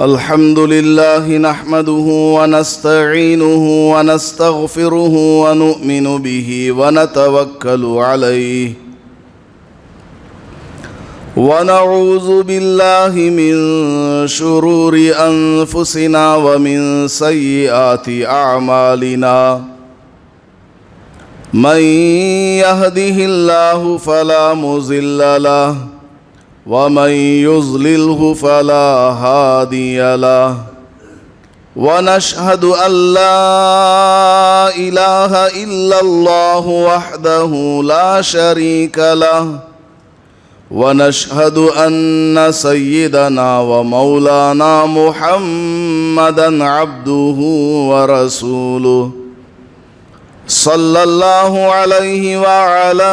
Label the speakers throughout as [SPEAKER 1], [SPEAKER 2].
[SPEAKER 1] الحمد لله نحمده ونستعينه ونستغفره ونؤمن به ونتوكل عليه ونعوذ بالله من شرور أنفسنا ومن سيئات أعمالنا من يهده الله فلا مضل له ومن يضلله فلا هادي له ونشهد أن لا إله إلا الله وحده لا شريك له ونشهد أن سيدنا ومولانا محمدا عبده ورسوله صلى الله عليه وعلى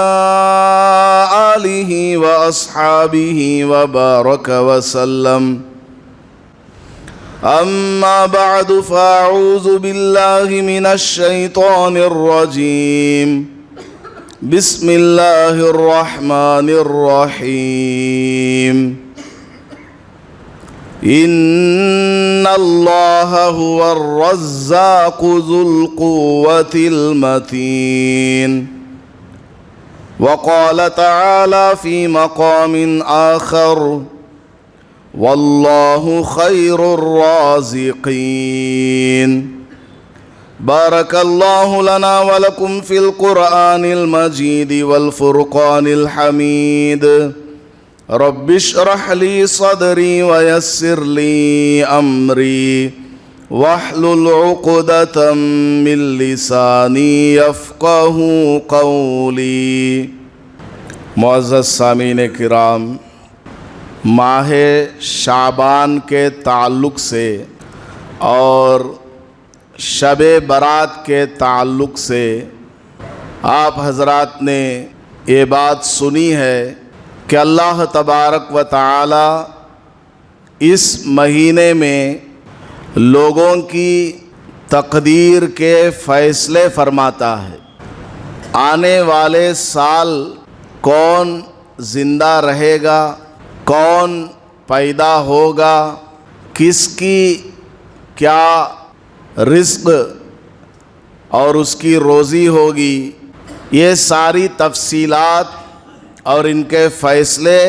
[SPEAKER 1] آله وأصحابه وبارك وسلم أما بعد فأعوذ بالله من الشيطان الرجيم بسم الله الرحمن الرحيم إن الله هو الرزاق ذو القوة المتين وقال تعالى في مقام آخر والله خير الرازقين بارك الله لنا ولكم في القرآن المجيد والفرقان الحميد رب اشرح لي صدري ويسر لي أمري واحلل عقدة من لساني يفقه قولي. معزز سامعین کرام، ماہ شعبان کے تعلق سے اور شب برات کے تعلق سے آپ حضرات نے یہ بات سنی ہے کہ اللہ تبارک و تعالی اس مہینے میں لوگوں کی تقدیر کے فیصلے فرماتا ہے. آنے والے سال کون زندہ رہے گا، کون پیدا ہوگا، کس کی کیا رزق اور اس کی روزی ہوگی، یہ ساری تفصیلات اور ان کے فیصلے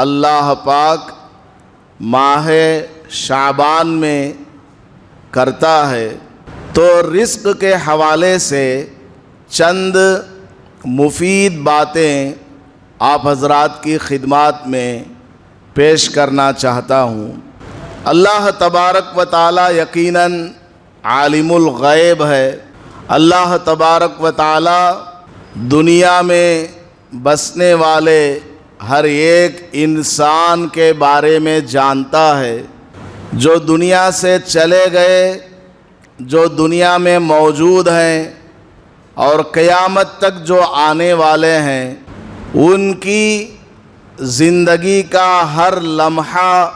[SPEAKER 1] اللہ پاک ماہ شعبان میں کرتا ہے. تو رزق کے حوالے سے چند مفید باتیں آپ حضرات کی خدمات میں پیش کرنا چاہتا ہوں. اللہ تبارک و تعالی یقیناً عالم الغیب ہے. اللہ تبارک و تعالی دنیا میں بسنے والے ہر ایک انسان کے بارے میں جانتا ہے. جو دنیا سے چلے گئے، جو دنیا میں موجود ہیں اور قیامت تک جو آنے والے ہیں، ان کی زندگی کا ہر لمحہ،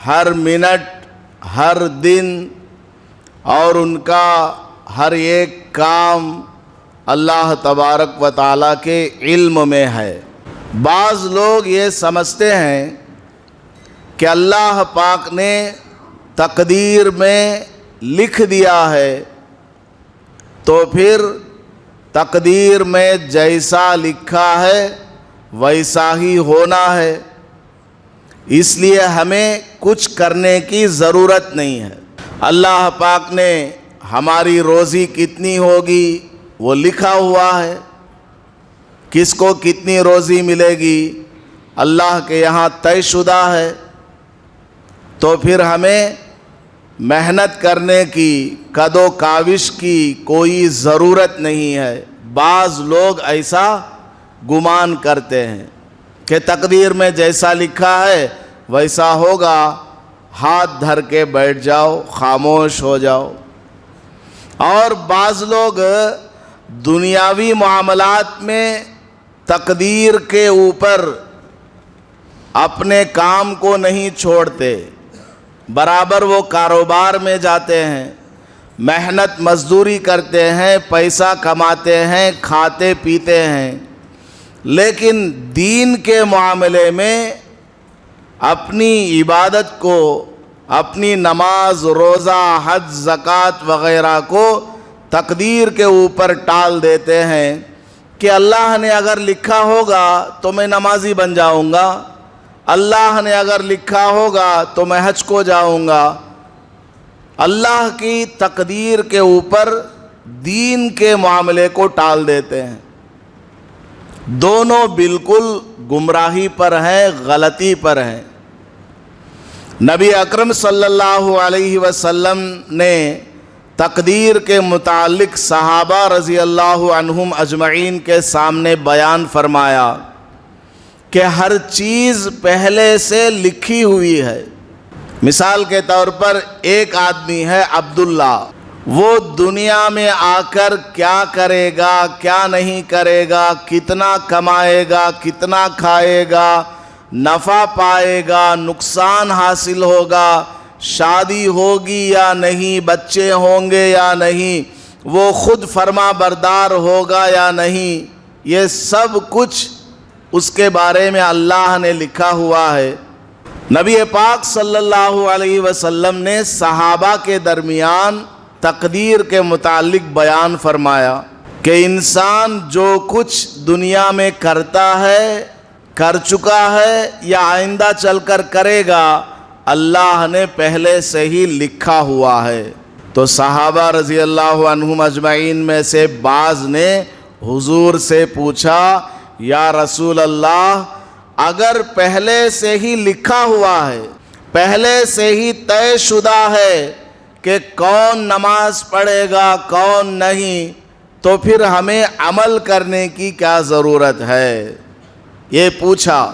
[SPEAKER 1] ہر منٹ، ہر دن اور ان کا ہر ایک کام اللہ تبارک و تعالیٰ کے علم میں ہے. بعض لوگ یہ سمجھتے ہیں کہ اللہ پاک نے تقدیر میں لکھ دیا ہے تو پھر تقدیر میں جیسا لکھا ہے ویسا ہی ہونا ہے، اس لیے ہمیں کچھ کرنے کی ضرورت نہیں ہے. اللہ پاک نے ہماری روزی کتنی ہوگی وہ لکھا ہوا ہے. کس کو کتنی روزی ملے گی اللہ کے یہاں طے شدہ ہے. تو پھر ہمیں محنت کرنے کی، کد و کاوش کی کوئی ضرورت نہیں ہے. بعض لوگ ایسا گمان کرتے ہیں کہ تقدیر میں جیسا لکھا ہے ویسا ہوگا، ہاتھ دھر کے بیٹھ جاؤ، خاموش ہو جاؤ. اور بعض لوگ دنیاوی معاملات میں تقدیر کے اوپر اپنے کام کو نہیں چھوڑتے، برابر وہ کاروبار میں جاتے ہیں، محنت مزدوری کرتے ہیں، پیسہ کماتے ہیں، کھاتے پیتے ہیں، لیکن دین کے معاملے میں اپنی عبادت کو، اپنی نماز، روزہ، حج، زکوٰۃ وغیرہ کو تقدیر کے اوپر ٹال دیتے ہیں کہ اللہ نے اگر لکھا ہوگا تو میں نمازی بن جاؤں گا، اللہ نے اگر لکھا ہوگا تو میں حج کو جاؤں گا۔ اللہ کی تقدیر کے اوپر دین کے معاملے کو ٹال دیتے ہیں۔ دونوں بالکل گمراہی پر ہیں، غلطی پر ہیں۔ نبی اکرم صلی اللہ علیہ وسلم نے تقدیر کے متعلق صحابہ رضی اللہ عنہم اجمعین کے سامنے بیان فرمایا کہ ہر چیز پہلے سے لکھی ہوئی ہے۔ مثال کے طور پر ایک آدمی ہے عبداللہ، وہ دنیا میں آ کر کیا کرے گا، کیا نہیں کرے گا، کتنا کمائے گا، کتنا کھائے گا، نفع پائے گا، نقصان حاصل ہوگا، شادی ہوگی یا نہیں، بچے ہوں گے یا نہیں، وہ خود فرما بردار ہوگا یا نہیں، یہ سب کچھ اس کے بارے میں اللہ نے لکھا ہوا ہے۔ نبی پاک صلی اللہ علیہ وسلم نے صحابہ کے درمیان تقدیر کے متعلق بیان فرمایا کہ انسان جو کچھ دنیا میں کرتا ہے، کر چکا ہے یا آئندہ چل کر کرے گا، اللہ نے پہلے سے ہی لکھا ہوا ہے۔ تو صحابہ رضی اللہ عنہم اجمعین میں سے بعض نے حضور سے پوچھا، یا رسول اللہ، اگر پہلے سے ہی لکھا ہوا ہے، پہلے سے ہی طے شدہ ہے کہ کون نماز پڑھے گا کون نہیں، تو پھر ہمیں عمل کرنے کی کیا ضرورت ہے؟ یہ پوچھا۔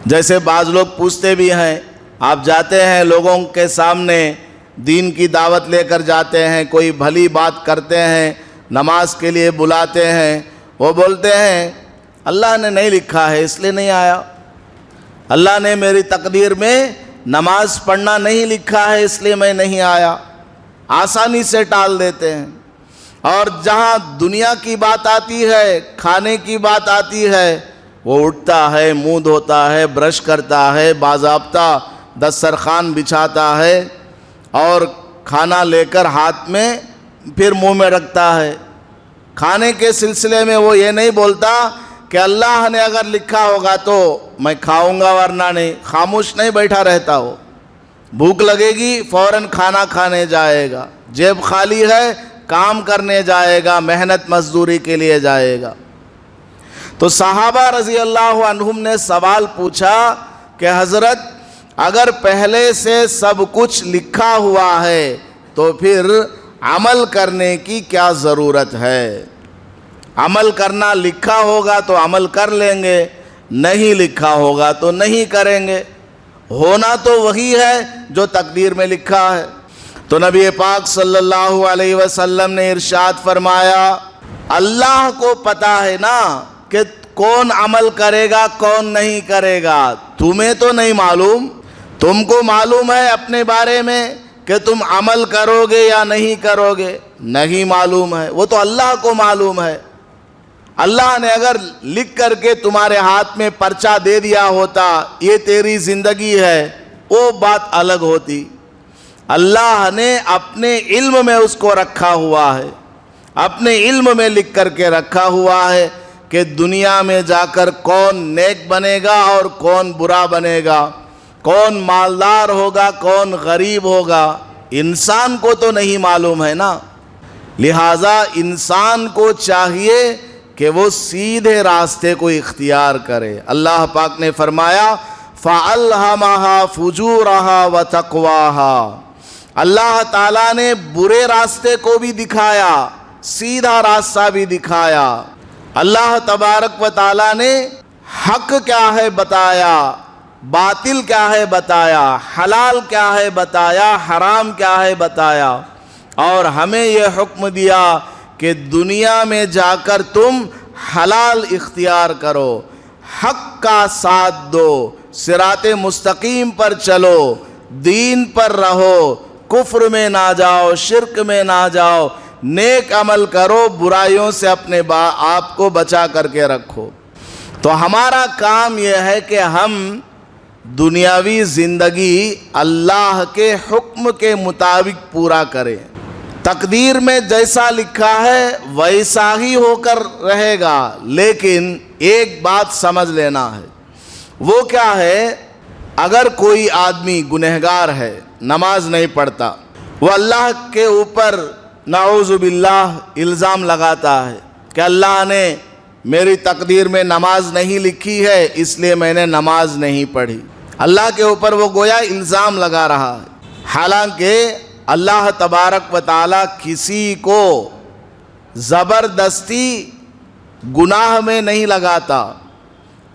[SPEAKER 1] جیسے بعض لوگ پوچھتے بھی ہیں، آپ جاتے ہیں لوگوں کے سامنے دین کی دعوت لے کر جاتے ہیں، کوئی بھلی بات کرتے ہیں، نماز کے لیے بلاتے ہیں، وہ بولتے ہیں اللہ نے نہیں لکھا ہے اس لیے نہیں آیا، اللہ نے میری تقدیر میں نماز پڑھنا نہیں لکھا ہے اس لیے میں نہیں آیا۔ آسانی سے ٹال دیتے ہیں۔ اور جہاں دنیا کی بات آتی ہے، کھانے کی بات آتی ہے، وہ اٹھتا ہے، منہ دھوتا ہے، برش کرتا ہے، باضابطہ دسترخوان بچھاتا ہے اور کھانا لے کر ہاتھ میں پھر منہ میں رکھتا ہے۔ کھانے کے سلسلے میں وہ یہ نہیں بولتا کہ اللہ نے اگر لکھا ہوگا تو میں کھاؤں گا ورنہ نہیں، خاموش نہیں بیٹھا رہتا ہو۔ بھوک لگے گی فوراً کھانا کھانے جائے گا، جیب خالی ہے کام کرنے جائے گا، محنت مزدوری کے لیے جائے گا۔ تو صحابہ رضی اللہ عنہم نے سوال پوچھا کہ حضرت اگر پہلے سے سب کچھ لکھا ہوا ہے تو پھر عمل کرنے کی کیا ضرورت ہے؟ عمل کرنا لکھا ہوگا تو عمل کر لیں گے، نہیں لکھا ہوگا تو نہیں کریں گے۔ ہونا تو وہی ہے جو تقدیر میں لکھا ہے۔ تو نبی پاک صلی اللہ علیہ وسلم نے ارشاد فرمایا، اللہ کو پتہ ہے نا کہ کون عمل کرے گا کون نہیں کرے گا، تمہیں تو نہیں معلوم۔ تم کو معلوم ہے اپنے بارے میں کہ تم عمل کرو گے یا نہیں کرو گے؟ نہیں معلوم ہے، وہ تو اللہ کو معلوم ہے۔ اللہ نے اگر لکھ کر کے تمہارے ہاتھ میں پرچہ دے دیا ہوتا یہ تیری زندگی ہے، وہ بات الگ ہوتی۔ اللہ نے اپنے علم میں اس کو رکھا ہوا ہے، اپنے علم میں لکھ کر کے رکھا ہوا ہے کہ دنیا میں جا کر کون نیک بنے گا اور کون برا بنے گا، کون مالدار ہوگا کون غریب ہوگا۔ انسان کو تو نہیں معلوم ہے نا، لہٰذا انسان کو چاہیے کہ وہ سیدھے راستے کو اختیار کرے۔ اللہ پاک نے فرمایا فَأَلْهَمَهَا فُجُورَهَا وَتَقْوَاهَا، اللہ تعالیٰ نے برے راستے کو بھی دکھایا، سیدھا راستہ بھی دکھایا۔ اللہ تبارک و تعالیٰ نے حق کیا ہے بتایا، باطل کیا ہے بتایا، حلال کیا ہے بتایا، حرام کیا ہے بتایا، اور ہمیں یہ حکم دیا کہ دنیا میں جا کر تم حلال اختیار کرو، حق کا ساتھ دو، صراط مستقیم پر چلو، دین پر رہو، کفر میں نہ جاؤ، شرک میں نہ جاؤ، نیک عمل کرو، برائیوں سے اپنے آپ کو بچا کر کے رکھو۔ تو ہمارا کام یہ ہے کہ ہم دنیاوی زندگی اللہ کے حکم کے مطابق پورا کریں۔ تقدیر میں جیسا لکھا ہے ویسا ہی ہو کر رہے گا، لیکن ایک بات سمجھ لینا ہے۔ وہ کیا ہے؟ اگر کوئی آدمی گنہگار ہے، نماز نہیں پڑھتا، وہ اللہ کے اوپر نعوذ باللہ الزام لگاتا ہے کہ اللہ نے میری تقدیر میں نماز نہیں لکھی ہے اس لیے میں نے نماز نہیں پڑھی، اللہ کے اوپر وہ گویا الزام لگا رہا ہے۔ حالانکہ اللہ تبارک و تعالیٰ کسی کو زبردستی گناہ میں نہیں لگاتا،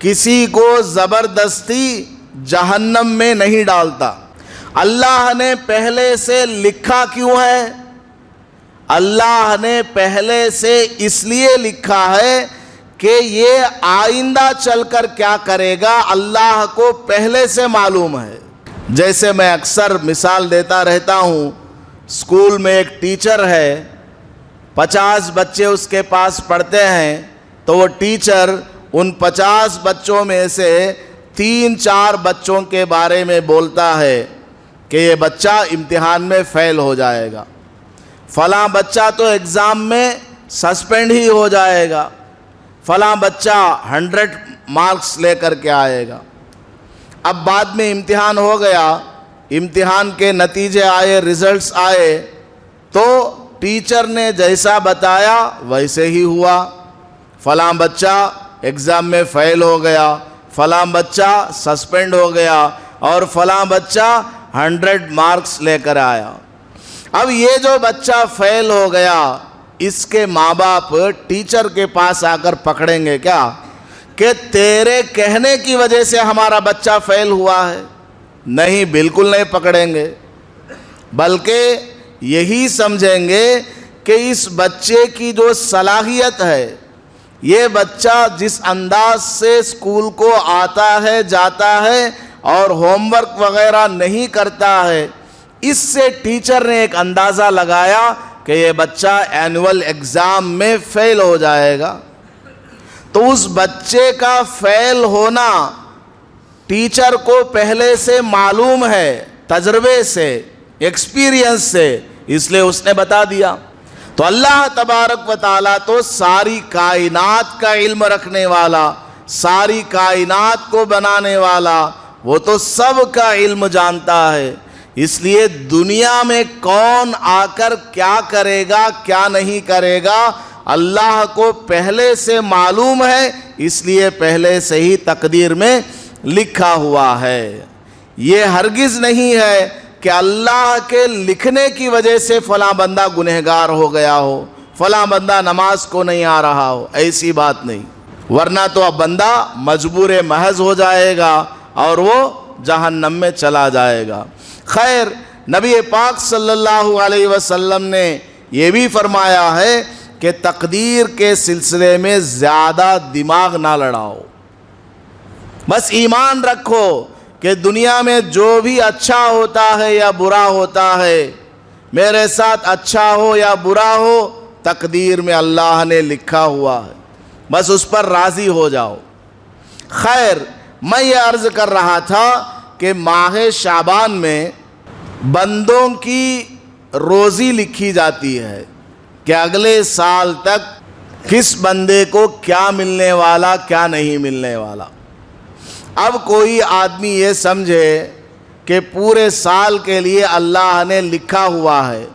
[SPEAKER 1] کسی کو زبردستی جہنم میں نہیں ڈالتا۔ اللہ نے پہلے سے لکھا کیوں ہے؟ اللہ نے پہلے سے اس لیے لکھا ہے کہ یہ آئندہ چل کر کیا کرے گا اللہ کو پہلے سے معلوم ہے۔ جیسے میں اکثر مثال دیتا رہتا ہوں، اسکول میں ایک ٹیچر ہے، 50 بچے اس کے پاس پڑھتے ہیں، تو وہ ٹیچر ان 50 بچوں میں سے 3-4 بچوں کے بارے میں بولتا ہے کہ یہ بچہ امتحان میں فیل ہو جائے گا، فلاں بچہ تو ایگزام میں سسپینڈ ہی ہو جائے گا، فلاں بچہ 100 مارکس لے کر کے آئے گا۔ اب بعد میں امتحان ہو گیا، امتحان کے نتیجے آئے، ریزلٹس آئے، تو ٹیچر نے جیسا بتایا ویسے ہی ہوا۔ فلاں بچہ ایگزام میں فیل ہو گیا، فلاں بچہ سسپینڈ ہو گیا، اور فلاں بچہ 100 مارکس لے کر آیا۔ اب یہ جو بچہ فیل ہو گیا، اس کے ماں باپ ٹیچر کے پاس آ کر پکڑیں گے کیا کہ تیرے کہنے کی وجہ سے ہمارا بچہ فیل ہوا ہے؟ نہیں، بالکل نہیں پکڑیں گے، بلکہ یہی سمجھیں گے کہ اس بچے کی جو صلاحیت ہے، یہ بچہ جس انداز سے اسکول کو آتا ہے، جاتا ہے اور ہوم ورک وغیرہ نہیں کرتا ہے، اس سے ٹیچر نے ایک اندازہ لگایا کہ یہ بچہ اینول ایگزام میں فیل ہو جائے گا۔ تو اس بچے کا فیل ہونا ٹیچر کو پہلے سے معلوم ہے، تجربے سے، ایکسپیرینس سے، اس لیے اس نے بتا دیا۔ تو اللہ تبارک و تعالیٰ تو ساری کائنات کا علم رکھنے والا، ساری کائنات کو بنانے والا، وہ تو سب کا علم جانتا ہے۔ اس لیے دنیا میں کون آ کر کیا کرے گا، کیا نہیں کرے گا، اللہ کو پہلے سے معلوم ہے، اس لیے پہلے سے ہی تقدیر میں لکھا ہوا ہے۔ یہ ہرگز نہیں ہے کہ اللہ کے لکھنے کی وجہ سے فلاں بندہ گنہگار ہو گیا ہو، فلاں بندہ نماز کو نہیں آ رہا ہو، ایسی بات نہیں، ورنہ تو اب بندہ مجبور محض ہو جائے گا اور وہ جہنم میں چلا جائے گا۔ خیر، نبی پاک صلی اللہ علیہ وسلم نے یہ بھی فرمایا ہے کہ تقدیر کے سلسلے میں زیادہ دماغ نہ لڑاؤ، بس ایمان رکھو کہ دنیا میں جو بھی اچھا ہوتا ہے یا برا ہوتا ہے، میرے ساتھ اچھا ہو یا برا ہو، تقدیر میں اللہ نے لکھا ہوا ہے، بس اس پر راضی ہو جاؤ۔ خیر، میں یہ عرض کر رہا تھا کہ ماہ شعبان میں بندوں کی روزی لکھی جاتی ہے کہ اگلے سال تک کس بندے کو کیا ملنے والا، کیا نہیں ملنے والا۔ اب کوئی آدمی یہ سمجھے کہ پورے سال کے لیے اللہ نے لکھا ہوا ہے،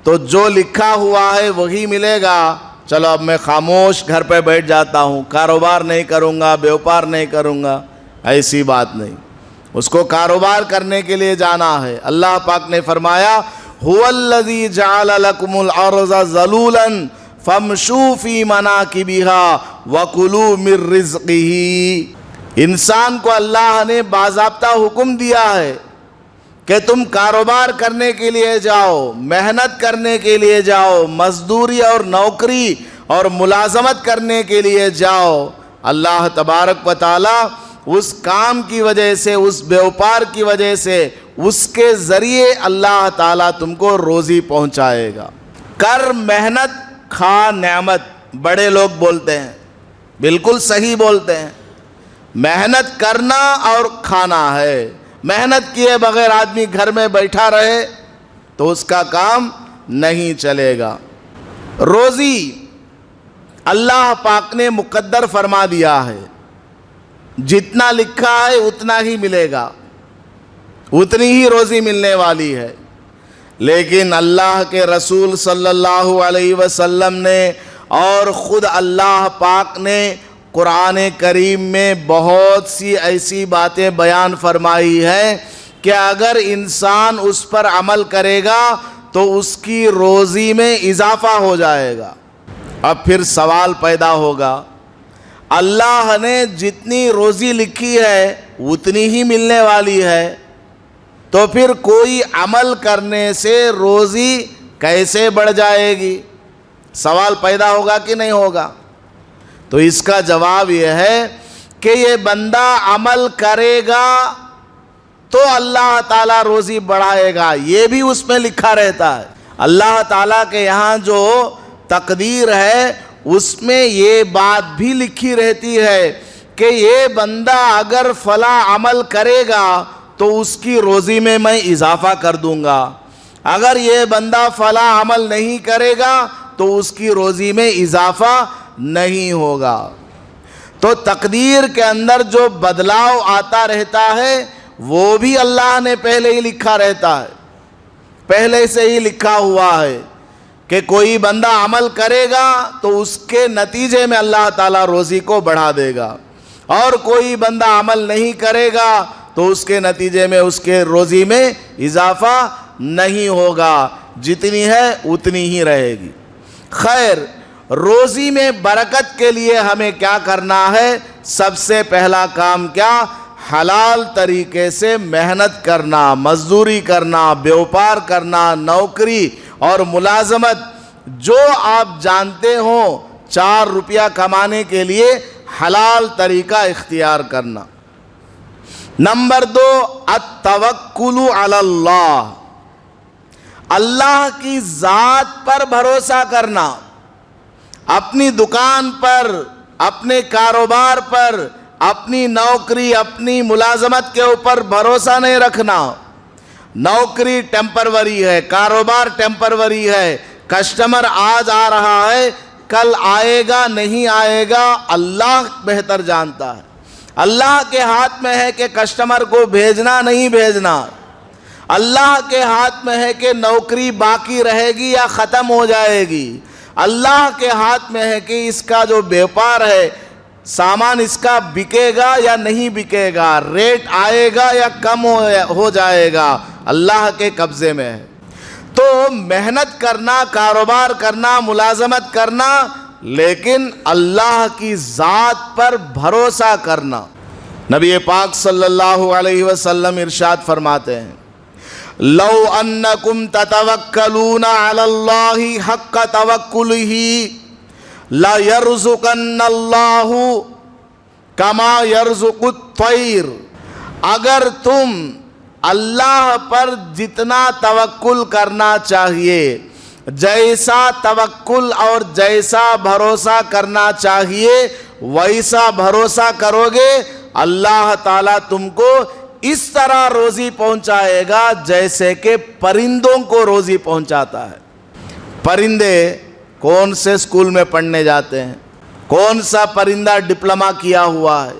[SPEAKER 1] تو جو لکھا ہوا ہے وہی ملے گا، چلو اب میں خاموش گھر پہ بیٹھ جاتا ہوں، کاروبار نہیں کروں گا، بیوپار نہیں کروں گا، ایسی بات نہیں۔ اس کو کاروبار کرنے کے لیے جانا ہے۔ اللہ پاک نے فرمایا هُوَ الَّذِي جَعَلَ لَكُمُ الْأَرْضَ ذَلُولًا فَامْشُوا فِي مَنَاكِبِهَا وَكُلُوا مِن رِّزْقِهِ۔ انسان کو اللہ نے باضابطہ حکم دیا ہے کہ تم کاروبار کرنے کے لیے جاؤ، محنت کرنے کے لیے جاؤ، مزدوری اور نوکری اور ملازمت کرنے کے لیے جاؤ۔ اللہ تبارک و تعالی اس کام کی وجہ سے، اس بیوپار کی وجہ سے، اس کے ذریعے اللہ تعالیٰ تم کو روزی پہنچائے گا۔ کر محنت، کھا نعمت، بڑے لوگ بولتے ہیں، بالکل صحیح بولتے ہیں۔ محنت کرنا اور کھانا ہے. محنت کیے بغیر آدمی گھر میں بیٹھا رہے تو اس کا کام نہیں چلے گا. روزی اللہ پاک نے مقدر فرما دیا ہے، جتنا لکھا ہے اتنا ہی ملے گا، اتنی ہی روزی ملنے والی ہے. لیکن اللہ کے رسول صلی اللہ علیہ وسلم نے اور خود اللہ پاک نے قرآن کریم میں بہت سی ایسی باتیں بیان فرمائی ہیں کہ اگر انسان اس پر عمل کرے گا تو اس کی روزی میں اضافہ ہو جائے گا. اب پھر سوال پیدا ہوگا، اللہ نے جتنی روزی لکھی ہے اتنی ہی ملنے والی ہے، تو پھر کوئی عمل کرنے سے روزی کیسے بڑھ جائے گی؟ سوال پیدا ہوگا کہ نہیں ہوگا؟ تو اس کا جواب یہ ہے کہ یہ بندہ عمل کرے گا تو اللہ تعالیٰ روزی بڑھائے گا، یہ بھی اس میں لکھا رہتا ہے. اللہ تعالیٰ کے یہاں جو تقدیر ہے اس میں یہ بات بھی لکھی رہتی ہے کہ یہ بندہ اگر فلاں عمل کرے گا تو اس کی روزی میں اضافہ کر دوں گا، اگر یہ بندہ فلاں عمل نہیں کرے گا تو اس کی روزی میں اضافہ نہیں ہوگا. تو تقدیر کے اندر جو بدلاؤ آتا رہتا ہے وہ بھی اللہ نے پہلے ہی لکھا رہتا ہے، پہلے سے ہی لکھا ہوا ہے کہ کوئی بندہ عمل کرے گا تو اس کے نتیجے میں اللہ تعالیٰ روزی کو بڑھا دے گا، اور کوئی بندہ عمل نہیں کرے گا تو اس کے نتیجے میں اس کے روزی میں اضافہ نہیں ہوگا، جتنی ہے اتنی ہی رہے گی. خیر، روزی میں برکت کے لیے ہمیں کیا کرنا ہے؟ سب سے پہلا کام کیا؟ حلال طریقے سے محنت کرنا، مزدوری کرنا، بیوپار کرنا، نوکری اور ملازمت، جو آپ جانتے ہوں 4 روپیہ کمانے کے لیے حلال طریقہ اختیار کرنا. نمبر 2، التوکل علی اللہ، اللہ کی ذات پر بھروسہ کرنا. اپنی دکان پر، اپنے کاروبار پر، اپنی نوکری، اپنی ملازمت کے اوپر بھروسہ نہیں رکھنا. نوکری ٹیمپروری ہے، کاروبار ٹیمپروری ہے، کسٹمر آج آ رہا ہے، کل آئے گا نہیں آئے گا اللہ بہتر جانتا ہے. اللہ کے ہاتھ میں ہے کہ کسٹمر کو بھیجنا نہیں بھیجنا، اللہ کے ہاتھ میں ہے کہ نوکری باقی رہے گی یا ختم ہو جائے گی، اللہ کے ہاتھ میں ہے کہ اس کا جو بیوپار ہے، سامان اس کا بکے گا یا نہیں بکے گا، ریٹ آئے گا یا کم ہو جائے گا، اللہ کے قبضے میں ہے. تو محنت کرنا، کاروبار کرنا، ملازمت کرنا، لیکن اللہ کی ذات پر بھروسہ کرنا. نبی پاک صلی اللہ علیہ وسلم ارشاد فرماتے ہیں، لو انکم تتوکلون علی اللہ حق توکلہ لَيَرْزُقَنَّ اللَّهُ كَمَا يَرْزُقُ الطَّيْرَ، اگر تم اللہ پر جتنا توکل کرنا چاہیے، جیسا توکل اور جیسا بھروسہ کرنا چاہیے ویسا بھروسہ کرو گے، اللہ تعالیٰ تم کو اس طرح روزی پہنچائے گا جیسے کہ پرندوں کو روزی پہنچاتا ہے. پرندے کون سے اسکول میں پڑھنے جاتے ہیں؟ کون سا پرندہ ڈپلومہ کیا ہوا ہے؟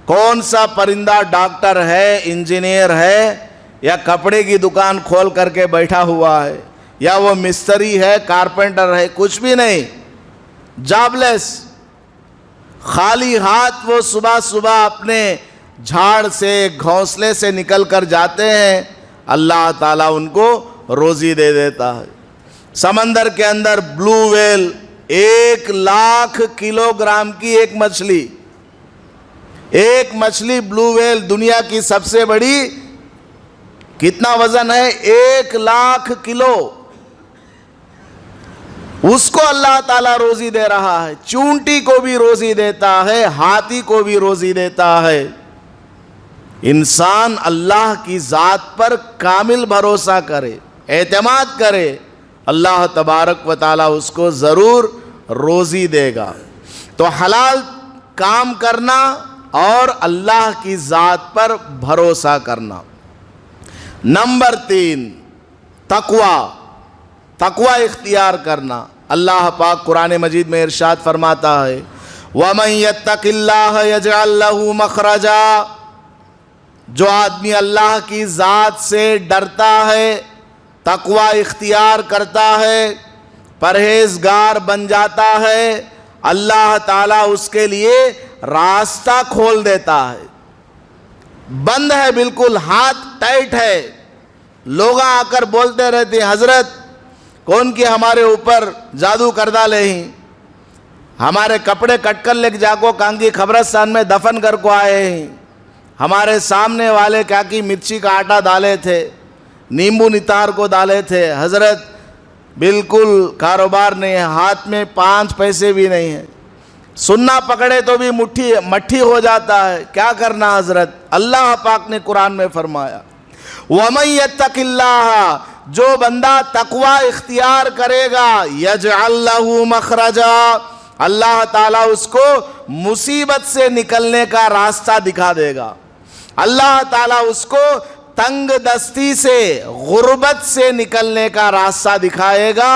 [SPEAKER 1] کون سا پرندہ ڈاکٹر ہے، انجینئر ہے، یا کپڑے کی دکان کھول کر کے بیٹھا ہوا ہے، یا وہ مستری ہے، کارپینٹر ہے؟ کچھ بھی نہیں، جاب لیس، خالی ہاتھ وہ صبح صبح اپنے جھاڑ سے، گھونسلے سے نکل کر جاتے ہیں، اللہ تعالیٰ ان کو روزی دے دیتا ہے. سمندر کے اندر بلو ویل 1,00,000 کلو گرام کی ایک مچھلی بلو ویل دنیا کی سب سے بڑی، کتنا وزن ہے؟ 1,00,000 کلو. اس کو اللہ تعالیٰ روزی دے رہا ہے. چونٹی کو بھی روزی دیتا ہے، ہاتھی کو بھی روزی دیتا ہے. انسان اللہ کی ذات پر کامل بھروسہ کرے، اعتماد کرے، اللہ تبارک و تعالیٰ اس کو ضرور روزی دے گا. تو حلال کام کرنا، اور اللہ کی ذات پر بھروسہ کرنا۔ نمبر 3 تقوی اختیار کرنا۔ اللہ پاک قرآن مجید میں ارشاد فرماتا ہے وَمَن يَتَّقِ اللَّهَ يَجْعَل لَّهُ مَخْرَجًا، جو آدمی اللہ کی ذات سے ڈرتا ہے، تقوی اختیار کرتا ہے، پرہیزگار بن جاتا ہے، اللہ تعالیٰ اس کے لیے راستہ کھول دیتا ہے۔ بند ہے بالکل، ہاتھ ٹائٹ ہے، لوگ آ کر بولتے رہتے ہیں حضرت کون کی ہمارے اوپر جادو کردہ لے ہی، ہمارے کپڑے کٹ کر لے جا کو کانگی قبرستان میں دفن کر کو آئے ہیں، ہمارے سامنے والے کیا کی مرچی کا آٹا ڈالے تھے، نیمبو نتار کو ڈالے تھے، حضرت بالکل کاروبار نہیں ہے، ہاتھ میں 5 پیسے بھی نہیں ہیں، سننا پکڑے تو بھی مٹھی ہو جاتا ہے، کیا کرنا حضرت؟ اللہ پاک نے قرآن میں فرمایا وَمَن يَتَّقِ اللَّهَ، جو بندہ تقوی اختیار کرے گا یجعل لہ مخرجا، اللہ تعالیٰ اس کو مصیبت سے نکلنے کا راستہ دکھا دے گا، اللہ تعالیٰ اس کو تنگ دستی سے، غربت سے نکلنے کا راستہ دکھائے گا،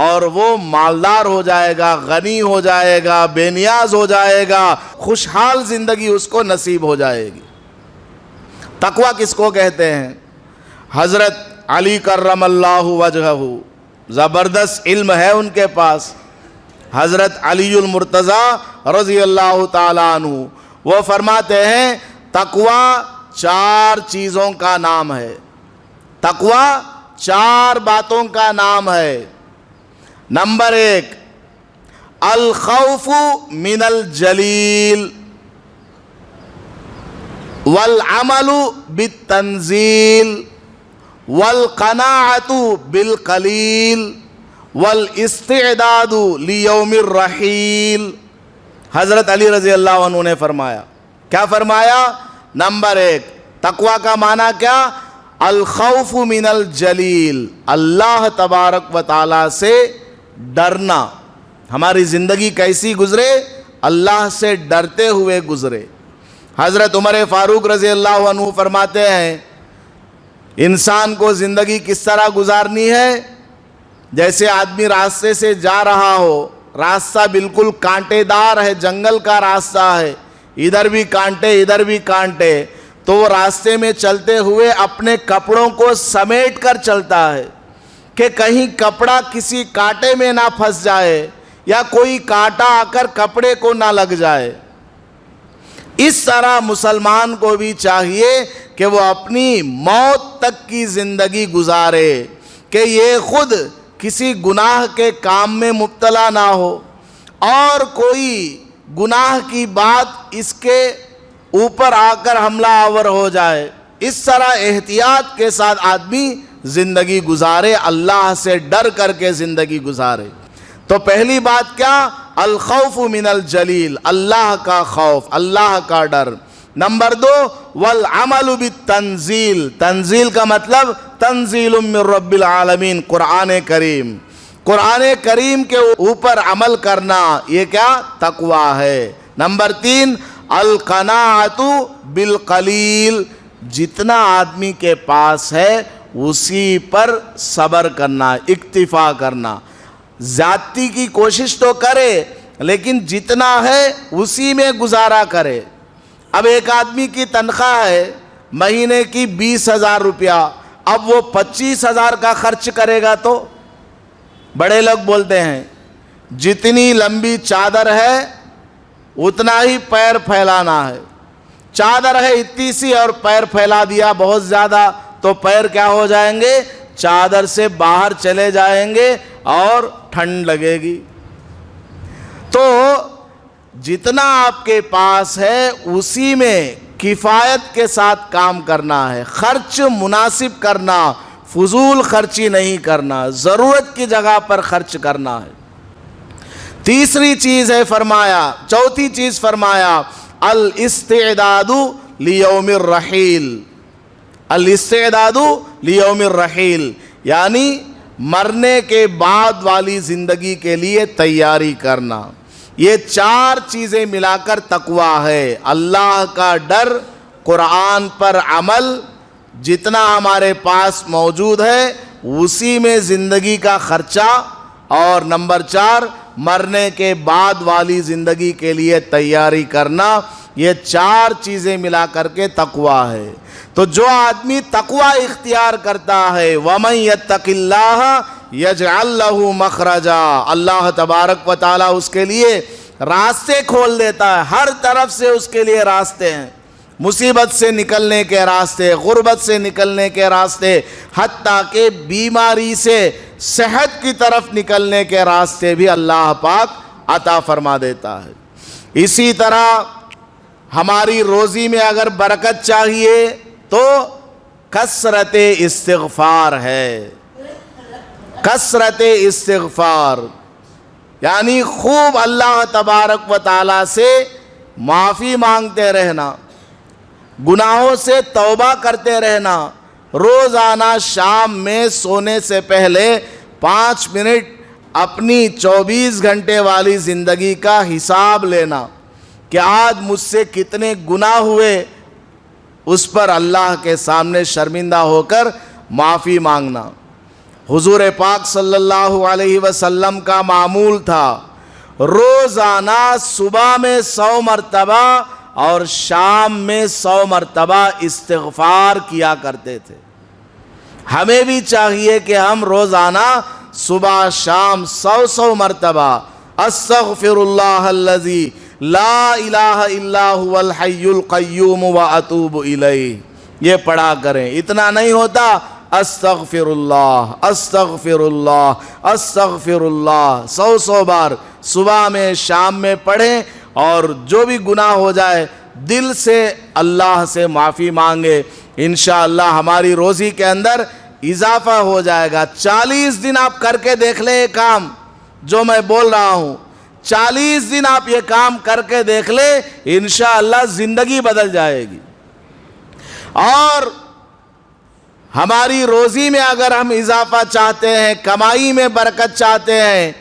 [SPEAKER 1] اور وہ مالدار ہو جائے گا، غنی ہو جائے گا، بے نیاز ہو جائے گا، خوشحال زندگی اس کو نصیب ہو جائے گی۔ تقوی کس کو کہتے ہیں؟ حضرت علی کرم اللہ وجہہ، زبردست علم ہے ان کے پاس، حضرت علی المرتضی رضی اللہ تعالیٰ عنہ، وہ فرماتے ہیں تقوی 4 چیزوں کا نام ہے، تقوی 4 باتوں کا نام ہے۔ نمبر 1 الخوف من الجلیل والعمل بالتنزیل والقناعۃ بالقلیل والاستعداد لیوم الرحیل۔ حضرت علی رضی اللہ عنہ نے فرمایا، کیا فرمایا؟ نمبر 1 تقوی کا معنی کیا؟ الخوف من الجلیل، اللہ تبارک و تعالیٰ سے ڈرنا۔ ہماری زندگی کیسی گزرے؟ اللہ سے ڈرتے ہوئے گزرے۔ حضرت عمر فاروق رضی اللہ عنہ فرماتے ہیں انسان کو زندگی کس طرح گزارنی ہے؟ جیسے آدمی راستے سے جا رہا ہو، راستہ بالکل کانٹے دار ہے، جنگل کا راستہ ہے، ادھر بھی کانٹے ادھر بھی کانٹے، تو وہ راستے میں چلتے ہوئے اپنے کپڑوں کو سمیٹ کر چلتا ہے کہ کہیں کپڑا کسی کانٹے میں نہ پھنس جائے یا کوئی کانٹا آ کر کپڑے کو نہ لگ جائے۔ اس طرح مسلمان کو بھی چاہیے کہ وہ اپنی موت تک کی زندگی گزارے کہ یہ خود کسی گناہ کے کام میں مبتلا نہ ہو اور کوئی گناہ کی بات اس کے اوپر آ کر حملہ آور ہو جائے۔ اس طرح احتیاط کے ساتھ آدمی زندگی گزارے، اللہ سے ڈر کر کے زندگی گزارے۔ تو پہلی بات کیا؟ الخوف من الجلیل، اللہ کا خوف، اللہ کا ڈر۔ نمبر 2 والعمل بالتنزیل، تنزیل کا مطلب تنزیل من رب العالمین، قرآن کریم، قرآن کریم کے اوپر عمل کرنا، یہ کیا؟ تقوی ہے۔ نمبر 3 القناعۃ بالقلیل، جتنا آدمی کے پاس ہے اسی پر صبر کرنا، اکتفا کرنا، زیادتی کی کوشش تو کرے لیکن جتنا ہے اسی میں گزارا کرے۔ اب ایک آدمی کی تنخواہ ہے مہینے کی 20,000 روپیہ، اب وہ 25,000 کا خرچ کرے گا تو بڑے لوگ بولتے ہیں جتنی لمبی چادر ہے اتنا ہی پیر پھیلانا ہے، چادر ہے اتنی سی اور پیر پھیلا دیا بہت زیادہ تو پیر کیا ہو جائیں گے؟ چادر سے باہر چلے جائیں گے اور ٹھنڈ لگے گی۔ تو جتنا آپ کے پاس ہے اسی میں کفایت کے ساتھ کام کرنا ہے، خرچ مناسب کرنا، فضول خرچی نہیں کرنا، ضرورت کی جگہ پر خرچ کرنا ہے۔ تیسری چیز ہے فرمایا، چوتھی چیز فرمایا الاستعداد لیوم الرحیل، الاستعداد لیوم الرحیل، یعنی مرنے کے بعد والی زندگی کے لیے تیاری کرنا۔ یہ چار چیزیں ملا کر تقویٰ ہے۔ اللہ کا ڈر، قرآن پر عمل، جتنا ہمارے پاس موجود ہے اسی میں زندگی کا خرچہ، اور نمبر 4 مرنے کے بعد والی زندگی کے لیے تیاری کرنا۔ یہ چار چیزیں ملا کر کے تقویٰ ہے۔ تو جو آدمی تقویٰ اختیار کرتا ہے، وَمَن يَتَّقِ اللَّهَ يَجْعَل لَّهُ مَخْرَجًا، اللہ تبارک و تعالیٰ اس کے لیے راستے کھول دیتا ہے۔ ہر طرف سے اس کے لیے راستے ہیں، مصیبت سے نکلنے کے راستے، غربت سے نکلنے کے راستے، حتیٰ کہ بیماری سے صحت کی طرف نکلنے کے راستے بھی اللہ پاک عطا فرما دیتا ہے۔ اسی طرح ہماری روزی میں اگر برکت چاہیے تو کثرت استغفار ہے۔ کثرت استغفار یعنی خوب اللہ تبارک و تعالیٰ سے معافی مانگتے رہنا، گناہوں سے توبہ کرتے رہنا، روزانہ شام میں سونے سے پہلے 5 منٹ اپنی 24 گھنٹے والی زندگی کا حساب لینا کہ آج مجھ سے کتنے گناہ ہوئے، اس پر اللہ کے سامنے شرمندہ ہو کر معافی مانگنا۔ حضور پاک صلی اللہ علیہ وسلم کا معمول تھا روزانہ صبح میں 100 مرتبہ اور شام میں 100 مرتبہ استغفار کیا کرتے تھے۔ ہمیں بھی چاہیے کہ ہم روزانہ صبح شام 100 مرتبہ استغفر اللہ الذی لا الہ الا هو الحی القیوم واتوب الیہ یہ پڑھا کریں۔ اتنا نہیں ہوتا، استغفر اللہ استغفر اللہ استغفر اللہ 100 بار صبح میں شام میں پڑھیں، اور جو بھی گناہ ہو جائے دل سے اللہ سے معافی مانگے، انشاءاللہ ہماری روزی کے اندر اضافہ ہو جائے گا۔ 40 دن آپ کر کے دیکھ لیں یہ کام جو میں بول رہا ہوں، 40 دن آپ یہ کام کر کے دیکھ لیں، انشاءاللہ زندگی بدل جائے گی۔ اور ہماری روزی میں اگر ہم اضافہ چاہتے ہیں، کمائی میں برکت چاہتے ہیں،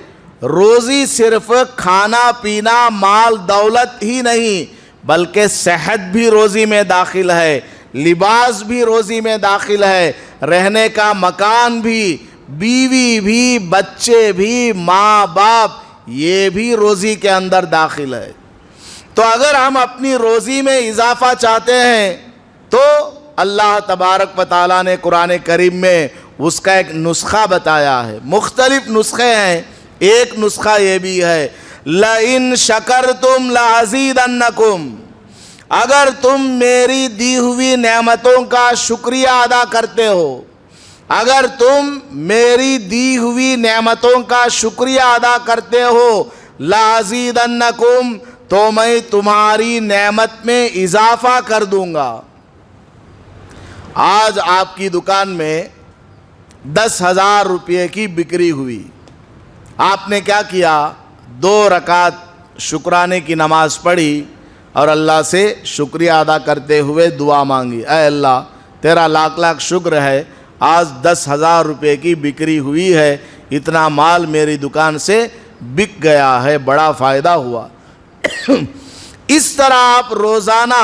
[SPEAKER 1] روزی صرف کھانا پینا مال دولت ہی نہیں بلکہ صحت بھی روزی میں داخل ہے، لباس بھی روزی میں داخل ہے، رہنے کا مکان بھی، بیوی بھی، بچے بھی، ماں باپ، یہ بھی روزی کے اندر داخل ہے۔ تو اگر ہم اپنی روزی میں اضافہ چاہتے ہیں تو اللہ تبارک و تعالیٰ نے قرآن کریم میں اس کا ایک نسخہ بتایا ہے۔ مختلف نسخے ہیں، ایک نسخہ یہ بھی ہے لَإِن شَكَرْتُمْ لَأَزِيدَنَّكُمْ، اگر تم میری دی ہوئی نعمتوں کا شکریہ ادا کرتے ہو، اگر تم میری دی ہوئی نعمتوں کا شکریہ ادا کرتے ہو، لَأَزِيدَنَّكُمْ، تو میں تمہاری نعمت میں اضافہ کر دوں گا۔ آج آپ کی دکان میں 10,000 روپے کی بکری ہوئی، آپ نے کیا کیا؟ 2 رکعت شکرانے کی نماز پڑھی اور اللہ سے شکریہ ادا کرتے ہوئے دعا مانگی، اے اللہ تیرا لاکھ لاکھ شکر ہے، آج 10,000 روپے کی بکری ہوئی ہے، اتنا مال میری دکان سے بک گیا ہے، بڑا فائدہ ہوا۔ اس طرح آپ روزانہ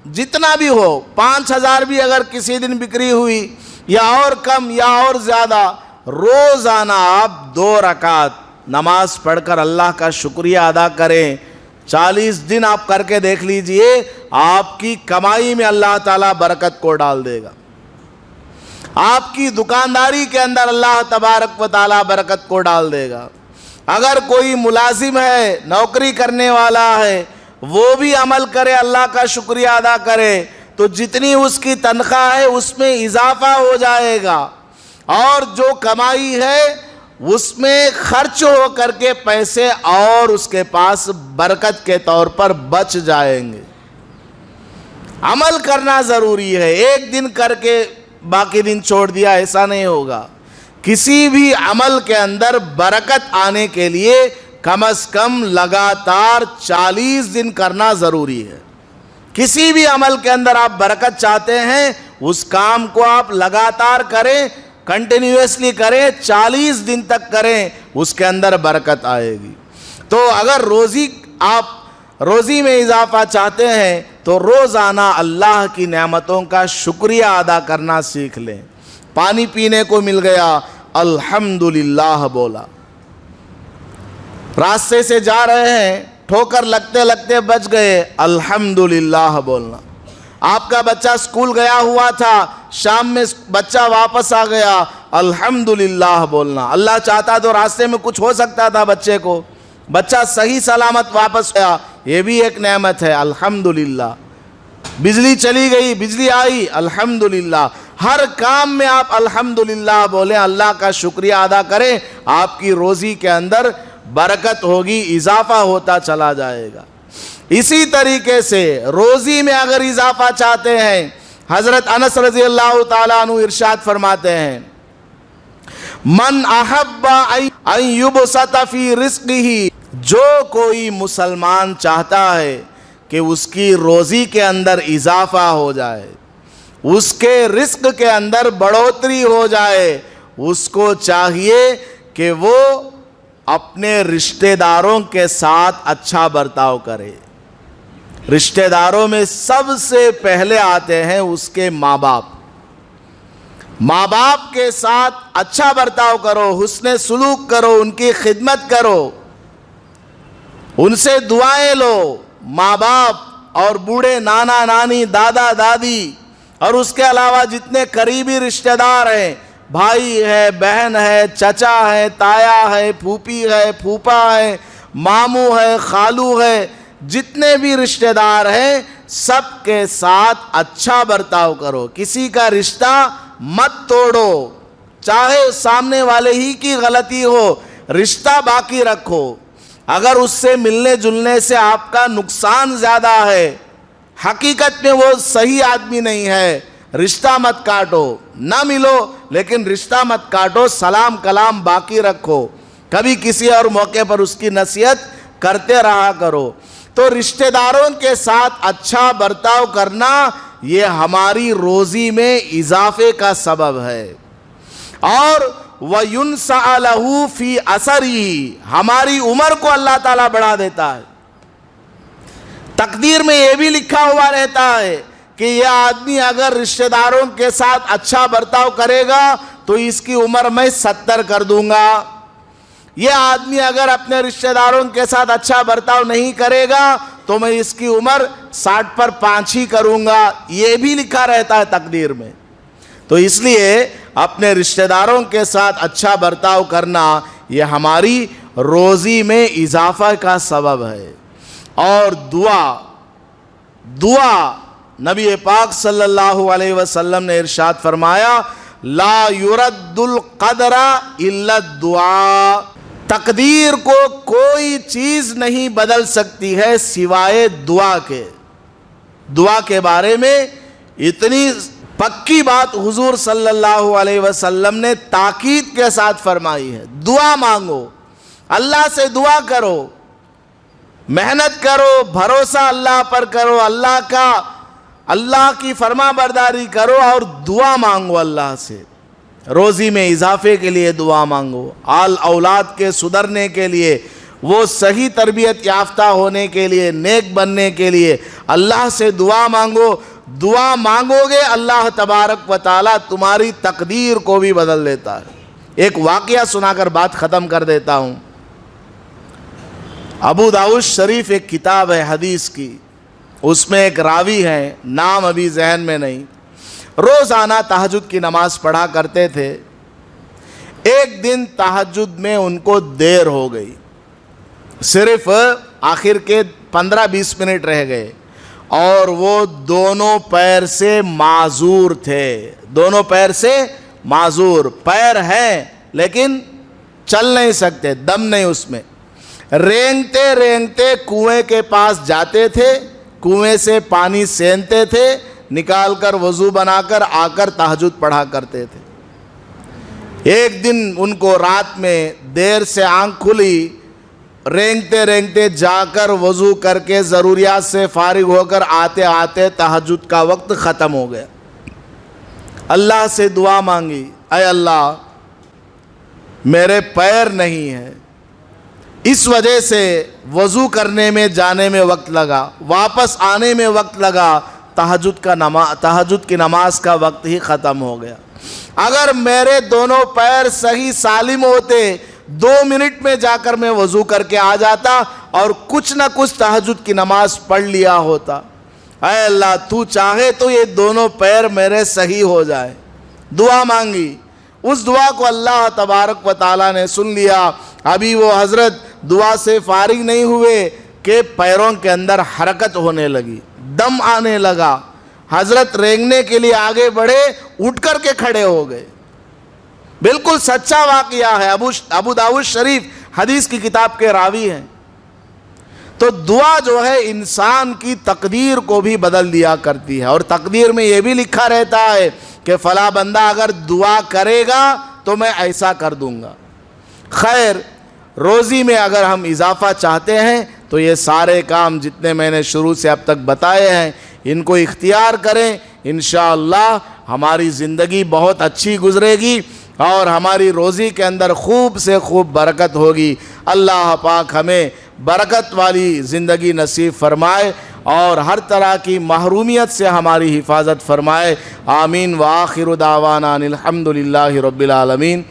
[SPEAKER 1] جتنا بھی ہو، 5,000 بھی اگر کسی دن بکری ہوئی یا اور کم یا اور زیادہ، روزانہ آپ 2 رکعت نماز پڑھ کر اللہ کا شکریہ ادا کریں۔ 40 دن آپ کر کے دیکھ لیجئے، آپ کی کمائی میں اللہ تعالیٰ برکت کو ڈال دے گا، آپ کی دکانداری کے اندر اللہ تبارک و تعالیٰ برکت کو ڈال دے گا۔ اگر کوئی ملازم ہے، نوکری کرنے والا ہے، وہ بھی عمل کرے، اللہ کا شکریہ ادا کرے، تو جتنی اس کی تنخواہ ہے اس میں اضافہ ہو جائے گا، اور جو کمائی ہے اس میں خرچ ہو کر کے پیسے اور اس کے پاس برکت کے طور پر بچ جائیں گے۔ عمل کرنا ضروری ہے، ایک دن کر کے باقی دن چھوڑ دیا ایسا نہیں ہوگا۔ کسی بھی عمل کے اندر برکت آنے کے لیے کم از کم لگاتار 40 دن کرنا ضروری ہے۔ کسی بھی عمل کے اندر آپ برکت چاہتے ہیں، اس کام کو آپ لگاتار کریں، کنٹینیوسلی کریں، 40 دن تک کریں، اس کے اندر برکت آئے گی۔ تو تو اگر روزی میں اضافہ چاہتے ہیں تو روزانہ اللہ کی نعمتوں کا شکریہ ادا کرنا سیکھ لیں. پانی پینے کو مل گیا, الحمدللہ بولا. راستے سے جا رہے ہیں, ٹھوکر لگتے لگتے بچ گئے, الحمدللہ بولنا. آپ کا بچہ اسکول گیا ہوا تھا, شام میں بچہ واپس آ گیا, الحمدللہ بولنا. اللہ چاہتا تو راستے میں کچھ ہو سکتا تھا بچے کو, بچہ صحیح سلامت واپس گیا, یہ بھی ایک نعمت ہے, الحمدللہ. بجلی چلی گئی, بجلی آئی, الحمدللہ. ہر کام میں آپ الحمدللہ بولیں, اللہ کا شکریہ ادا کریں, آپ کی روزی کے اندر برکت ہوگی, اضافہ ہوتا چلا جائے گا. اسی طریقے سے روزی میں اگر اضافہ چاہتے ہیں, حضرت انس رضی اللہ تعالیٰ عنہ ارشاد فرماتے ہیں, من احب ان یبسط فی رزقہ, جو کوئی مسلمان چاہتا ہے کہ اس کی روزی کے اندر اضافہ ہو جائے, اس کے رزق کے اندر بڑھوتری ہو جائے, اس کو چاہیے کہ وہ اپنے رشتہ داروں کے ساتھ اچھا برتاؤ کرے. رشتہ داروں میں سب سے پہلے آتے ہیں اس کے ماں باپ. ماں باپ کے ساتھ اچھا برتاؤ کرو, حسن سلوک کرو, ان کی خدمت کرو, ان سے دعائیں لو. ماں باپ اور بوڑھے نانا نانی, دادا دادی, اور اس کے علاوہ جتنے قریبی رشتہ دار ہیں, بھائی ہے, بہن ہے, چچا ہے, تایا ہے, پھوپھی ہے, پھوپھا ہے, ماموں ہے, خالو ہے, جتنے بھی رشتہ دار ہیں سب کے ساتھ اچھا برتاؤ کرو. کسی کا رشتہ مت توڑو, چاہے سامنے والے ہی کی غلطی ہو, رشتہ باقی رکھو. اگر اس سے ملنے جلنے سے آپ کا نقصان زیادہ ہے, حقیقت میں وہ صحیح آدمی نہیں ہے, رشتہ مت کاٹو. نہ ملو لیکن رشتہ مت کاٹو, سلام کلام باقی رکھو. کبھی کسی اور موقع پر اس کی نصیحت کرتے رہا کرو. تو رشتہ داروں کے ساتھ اچھا برتاؤ کرنا یہ ہماری روزی میں اضافے کا سبب ہے. اور وَيُنْسَعَ لَهُ فِي أَثَرِهِ, ہماری عمر کو اللہ تعالیٰ بڑھا دیتا ہے. تقدیر میں یہ بھی لکھا ہوا رہتا ہے کہ یہ آدمی اگر رشتہ داروں کے ساتھ اچھا برتاؤ کرے گا تو اس کی عمر میں 70 کر دوں گا. یہ آدمی اگر اپنے رشتہ داروں کے ساتھ اچھا برتاؤ نہیں کرے گا تو میں اس کی عمر 60 پر 5 ہی کروں گا. یہ بھی لکھا رہتا ہے تقدیر میں. تو اس لیے اپنے رشتہ داروں کے ساتھ اچھا برتاؤ کرنا یہ ہماری روزی میں اضافہ کا سبب ہے. اور دعا نبی پاک صلی اللہ علیہ وسلم نے ارشاد فرمایا, لا يرد القدر الا الدعاء, تقدیر کو کوئی چیز نہیں بدل سکتی ہے سوائے دعا کے. دعا کے بارے میں اتنی پکی بات حضور صلی اللہ علیہ وسلم نے تاکید کے ساتھ فرمائی ہے. دعا مانگو, اللہ سے دعا کرو, محنت کرو, بھروسہ اللہ پر کرو, اللہ کی فرما برداری کرو اور دعا مانگو اللہ سے. روزی میں اضافے کے لیے دعا مانگو, آل اولاد کے سدھرنے کے لیے, وہ صحیح تربیت یافتہ ہونے کے لیے, نیک بننے کے لیے اللہ سے دعا مانگو. دعا مانگو گے اللہ تبارک و تعالیٰ تمہاری تقدیر کو بھی بدل دیتا ہے. ایک واقعہ سنا کر بات ختم کر دیتا ہوں. ابو داؤد شریف ایک کتاب ہے حدیث کی, اس میں ایک راوی ہیں, نام ابھی ذہن میں نہیں, روزانہ تہجد کی نماز پڑھا کرتے تھے. ایک دن تہجد میں ان کو دیر ہو گئی, صرف آخر کے 15-20 منٹ رہ گئے, اور وہ دونوں پیر سے معذور تھے. دونوں پیر سے معذور, پیر ہیں لیکن چل نہیں سکتے, دم نہیں اس میں. رینگتے رینگتے کنویں کے پاس جاتے تھے, کنویں سے پانی سینتے تھے, نکال کر وضو بنا کر آ کر تہجد پڑھا کرتے تھے. ایک دن ان کو رات میں دیر سے آنکھ کھلی, رینگتے رینگتے جا کر وضو کر کے ضروریات سے فارغ ہو کر آتے آتے تہجد کا وقت ختم ہو گیا. اللہ سے دعا مانگی, اے اللہ میرے پیر نہیں ہیں, اس وجہ سے وضو کرنے میں جانے میں وقت لگا، واپس آنے میں وقت لگا، تہجد کی نماز کا وقت ہی ختم ہو گیا۔ اگر میرے دونوں پیر صحیح سالم ہوتے 2 منٹ میں جا کر میں وضو کر کے آ جاتا اور کچھ نہ کچھ تہجد کی نماز پڑھ لیا ہوتا۔ اے اللہ تو چاہے تو یہ دونوں پیر میرے صحیح ہو جائے، دعا مانگی، اس دعا کو اللہ تبارک و تعالیٰ نے سن لیا۔ ابھی وہ حضرت دعا سے فارغ نہیں ہوئے کہ پیروں کے اندر حرکت ہونے لگی، دم آنے لگا، حضرت رینگنے کے لیے آگے بڑھے، اٹھ کر کے کھڑے ہو گئے۔ بالکل سچا واقعہ ہے، ابو داؤد شریف حدیث کی کتاب کے راوی ہیں۔ تو دعا جو ہے انسان کی تقدیر کو بھی بدل دیا کرتی ہے، اور تقدیر میں یہ بھی لکھا رہتا ہے کہ فلاں بندہ اگر دعا کرے گا تو میں ایسا کر دوں گا۔ خیر، روزی میں اگر ہم اضافہ چاہتے ہیں تو یہ سارے کام جتنے میں نے شروع سے اب تک بتائے ہیں ان کو اختیار کریں، انشاءاللہ ہماری زندگی بہت اچھی گزرے گی اور ہماری روزی کے اندر خوب سے خوب برکت ہوگی۔ اللہ پاک ہمیں برکت والی زندگی نصیب فرمائے اور ہر طرح کی محرومیت سے ہماری حفاظت فرمائے۔ آمین۔ وآخر دعوانا ان الحمد للہ رب العالمین۔